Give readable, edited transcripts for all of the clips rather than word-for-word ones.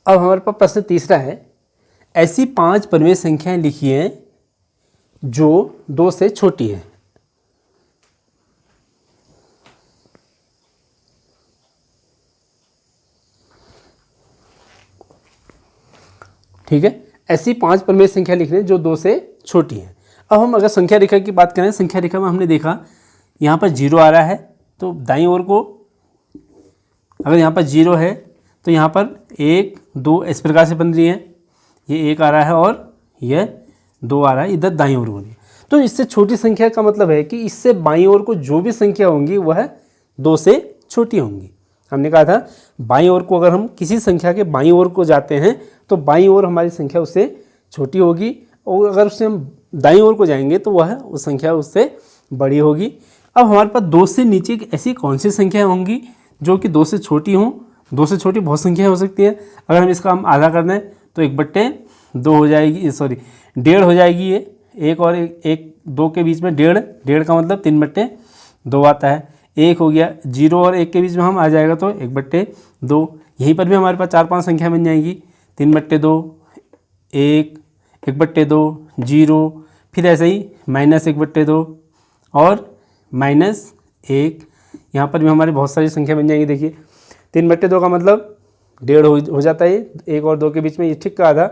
अब हमारे पास प्रश्न तीसरा है, ऐसी 5 परिमेय संख्याएं लिखिए जो 2 से छोटी हैं। ठीक है, ऐसी 5 परिमेय संख्या लिखने जो 2 से छोटी हैं। अब हम अगर संख्या रेखा की बात करें, संख्या रेखा में हमने देखा यहाँ पर 0 आ रहा है, तो दाईं ओर को अगर यहाँ पर 0 है तो यहाँ पर 1 2 इस प्रकार से बन रही है, ये 1 आ रहा है और यह 2 आ रहा है, इधर दाईं ओर हो रही है। तो इससे छोटी संख्या का मतलब है कि इससे बाईं ओर को जो भी संख्या होंगी वह 2 से छोटी होंगी। हमने कहा था बाईं ओर को अगर हम किसी संख्या के बाईं ओर को जाते हैं तो बाईं ओर हमारी संख्या उससे छोटी होगी, और अगर उससे हम दाईं ओर को जाएंगे तो वह उस संख्या उससे बड़ी होगी। अब हमारे पास 2 से नीचे ऐसी कौन सी संख्या होंगी जो कि 2 से छोटी हों? 2 से छोटी बहुत संख्या हो सकती है। अगर हम इसका आधा कर दें तो 1/2 हो जाएगी, सॉरी 1.5 हो जाएगी। ये 1 और 1 2 के बीच में 1.5 का मतलब 3/2 आता है। 1 हो गया, 0 और 1 के बीच में हम आ जाएगा तो 1/2। यहीं पर भी हमारे पास 4-5 संख्या बन जाएंगी, 3/2, 1, 1/2, 0, फिर ऐसे ही -1/2 और -1। यहाँ पर भी हमारी बहुत सारी संख्या बन जाएंगी। देखिए 3/2 का मतलब 1.5 हो जाता है, 1 और 2 के बीच में ये ठीक का आधा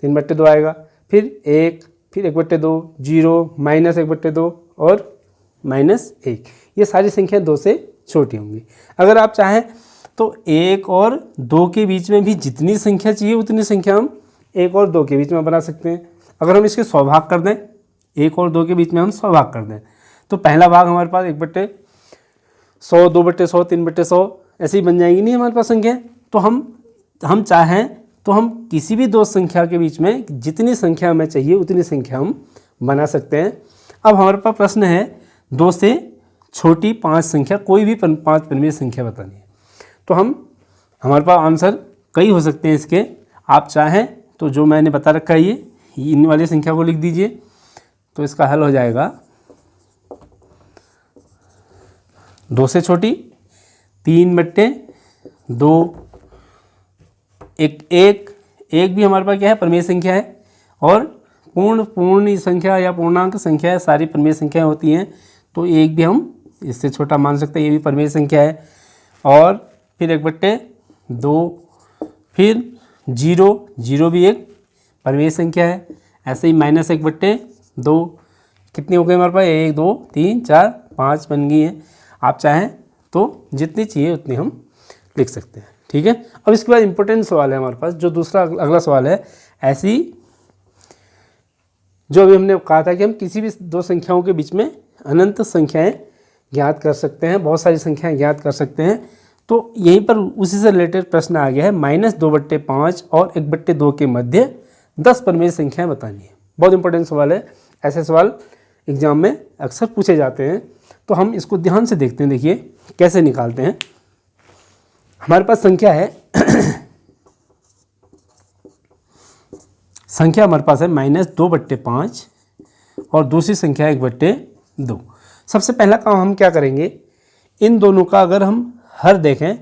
3/2 आएगा, फिर 1, फिर 1/2, 0, -1/2 और -1। ये सारी संख्या 2 से छोटी होंगी। अगर आप चाहें तो 1 और 2 के बीच में भी जितनी संख्या चाहिए उतनी संख्या हम 1 और 2 के बीच में बना सकते हैं। अगर हम इसके 100 भाग कर दें, 1 और 2 के बीच में हम 100 भाग कर दें, तो पहला भाग हमारे पास 1/100, 2/100, 3/100 ऐसे ही बन जाएंगी नहीं हमारे पास संख्या। तो हम चाहें तो हम किसी भी 2 संख्या के बीच में जितनी संख्या हमें चाहिए उतनी संख्या हम बना सकते हैं। अब हमारे पास प्रश्न है 2 से छोटी 5 संख्या, कोई भी 5 परिमेय संख्या बतानी है। तो हमारे पास आंसर कई हो सकते हैं इसके। आप चाहें तो जो मैंने बता रखा है ये इन वाली संख्या को लिख दीजिए, तो इसका हल हो जाएगा 2 से छोटी 3/2। एक भी हमारे पास क्या है, परिमेय संख्या है, और पूर्ण संख्या या पूर्णांक संख्या सारी परिमेय संख्या होती हैं, तो 1 भी हम इससे छोटा मान सकते हैं, ये भी परिमेय संख्या है। और फिर 1/2, फिर 0 भी एक परिमेय संख्या है। ऐसे ही -1/2, कितनी हो गई हमारे पास, 1 2 3 4 5 बन गई हैं। आप चाहें तो जितनी चाहिए उतनी हम लिख सकते हैं। ठीक है, अब इसके बाद इंपॉर्टेंट सवाल है हमारे पास, जो दूसरा अगला सवाल है। ऐसी जो अभी हमने कहा था कि हम किसी भी 2 संख्याओं के बीच में अनंत संख्याएं ज्ञात कर सकते हैं, बहुत सारी संख्याएं ज्ञात कर सकते हैं। तो यहीं पर उसी से रिलेटेड प्रश्न आ गया है, -2/5 और 1/2 के मध्य 10 परिमेय संख्याएं बतानी है। बहुत इंपॉर्टेंट सवाल है, ऐसे सवाल एग्जाम में अक्सर पूछे जाते हैं। तो हम इसको ध्यान से देखते हैं, देखिए कैसे निकालते हैं। हमारे पास संख्या है संख्या हमारे पास है -2/5 और दूसरी संख्या है 1/2। सबसे पहला काम हम क्या करेंगे, इन दोनों का अगर हम हर देखें,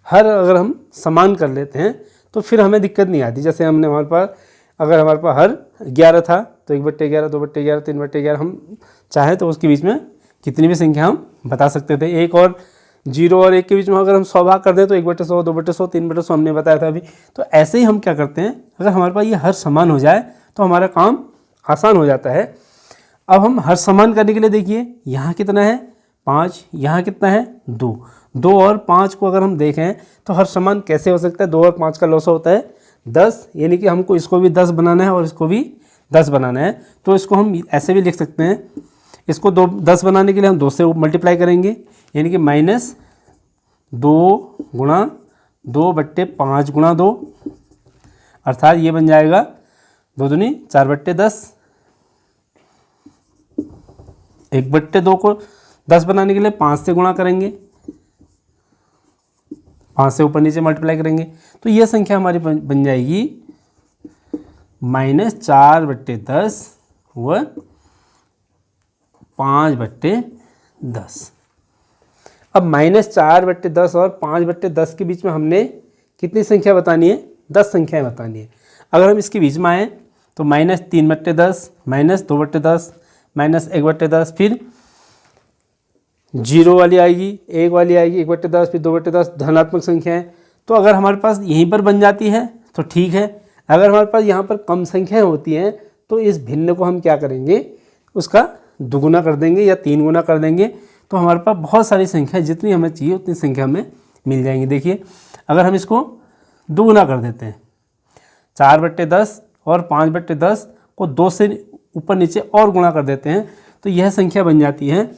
हर अगर हम समान कर लेते हैं तो फिर हमें दिक्कत नहीं आती। जैसे अगर हमारे पास हर 11 था तो 1/11, 2/11, 3/11, हम चाहें तो उसके बीच में कितनी भी संख्या हम बता सकते थे। 1 और 0 और 1 के बीच में अगर हम 100 भाग कर दें तो 1/100, 2/100, 3/100 हमने बताया था अभी। तो ऐसे ही हम क्या करते हैं, अगर हमारे पास ये हर समान हो जाए तो हमारा काम आसान हो जाता है। अब हम हर समान करने के लिए देखिए, यहाँ कितना है 5, यहाँ कितना है 2। 2 और 5 को अगर हम देखें तो हर समान कैसे हो सकता है, 2 और 5 का लॉस होता है 10, यानी कि हमको इसको भी 10 बनाना है और इसको भी 10 बनाना है। तो इसको हम ऐसे भी लिख सकते हैं, इसको 10 बनाने के लिए हम 2 से मल्टीप्लाई करेंगे, यानी कि -2 गुणा 2/5 गुणा 2, अर्थात ये बन जाएगा 2 दूनी 4/10। 1/2 को 10 बनाने के लिए 5 से गुणा करेंगे, 5 से ऊपर नीचे मल्टीप्लाई करेंगे, तो ये संख्या हमारी बन जाएगी -4/10 व 5/10। अब -4/10 और 5/10 के बीच में हमने कितनी संख्या बतानी है, 10 संख्याएं बतानी है। अगर हम इसके बीच में आए तो -3/10, -2/10, -1/10, फिर 0 वाली आएगी, 1 वाली आएगी, 1/10, फिर 2/10 धनात्मक संख्याएं। तो अगर हमारे पास यहीं पर बन जाती है तो ठीक है, अगर हमारे पास यहाँ पर कम संख्याएं होती हैं तो इस भिन्न को हम क्या करेंगे, उसका दुगुना कर देंगे या 3 गुना कर देंगे। तो हमारे पास बहुत सारी संख्या, जितनी हमें चाहिए उतनी संख्या हमें मिल जाएंगी। देखिए अगर हम इसको दुगुना कर देते हैं, 4/10 और 5/10 को 2 से ऊपर नीचे और गुणा कर देते हैं, तो यह संख्या बन जाती है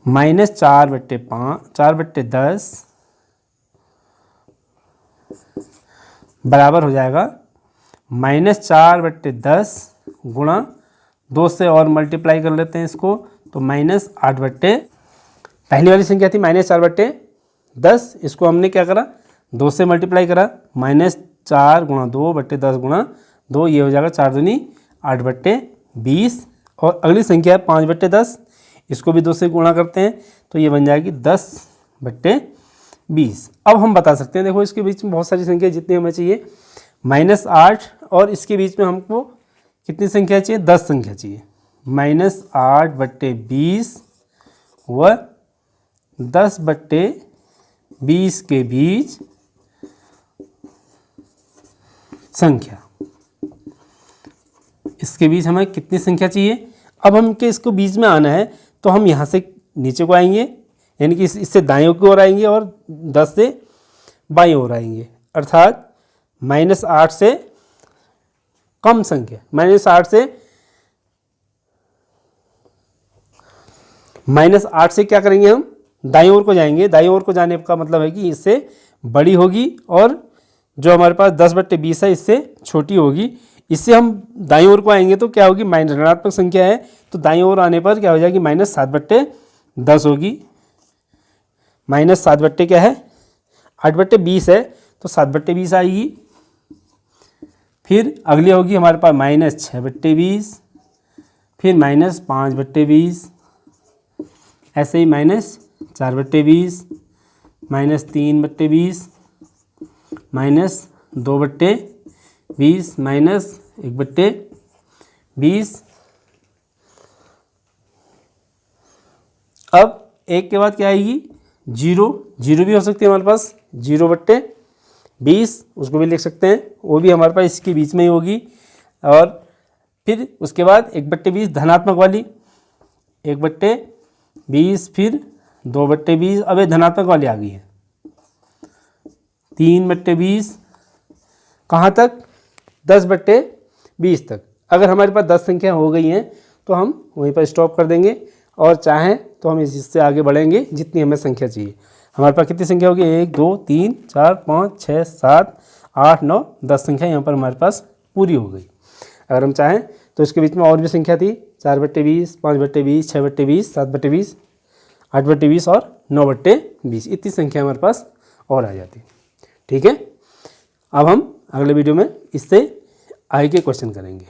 -4/10 बराबर हो जाएगा -4/10 गुणा 2 से और मल्टीप्लाई कर लेते हैं इसको, तो -8 पहली वाली संख्या थी -4/10, इसको हमने क्या करा 2 से मल्टीप्लाई करा, -4 गुणा 2/10 गुणा 2, ये हो जाएगा 4 दूनी 8/20। और अगली संख्या है 5/10, इसको भी 2 से गुणा करते हैं तो ये बन जाएगी 10/20। अब हम बता सकते हैं, देखो इसके बीच में बहुत सारी संख्या जितनी हमें चाहिए, -8 और इसके बीच में हमको कितनी संख्या चाहिए, 10 संख्या चाहिए। -8/20 व 10/20 के बीच संख्या, इसके बीच हमें कितनी संख्या चाहिए। अब हमके इसको बीच में आना है तो हम यहाँ से नीचे को आएंगे, यानी कि इससे दाएं की ओर आएंगे और 10 से बाईं ओर आएंगे, अर्थात -8 से कम संख्या, -8 से क्या करेंगे, हम दाईं ओर को जाएंगे। दाईं ओर को जाने का मतलब है कि इससे बड़ी होगी और जो हमारे पास 10/20 है इससे छोटी होगी। इससे हम दाईं ओर को आएंगे तो क्या होगी, ऋणात्मक संख्या है तो दाईं ओर आने पर क्या हो जाएगी, -7/10 होगी। -7 क्या है, 8/20 है तो 7/20 आएगी। फिर अगली होगी हमारे पास -6/20, फिर -5/20, ऐसे ही -4/20, -3/20, -2/20, -1/20। अब एक के बाद क्या आएगी, 0 भी हो सकती है हमारे पास, 0/20 उसको भी लिख सकते हैं, वो भी हमारे पास इसके बीच में ही होगी। और फिर उसके बाद 1/20 धनात्मक वाली, 1/20, फिर 2/20, अब ये धनात्मक वाली आ गई है, 3/20, कहाँ तक, 10/20 तक। अगर हमारे पास 10 संख्या हो गई हैं तो हम वहीं पर स्टॉप कर देंगे, और चाहें तो हम इससे आगे बढ़ेंगे जितनी हमें संख्या चाहिए। हमारे पास कितनी संख्या होगी, 1 2 3 4 5 6 7 8 9 10 संख्या यहाँ पर हमारे पास पूरी हो गई। अगर हम चाहें तो इसके बीच में और भी संख्या थी, 4/20, 5/20, 6/20, 7/20, 8/20 और 9/20, इतनी संख्या हमारे पास और आ जाती। ठीक है, अब हम अगले वीडियो में इससे आगे के क्वेश्चन करेंगे।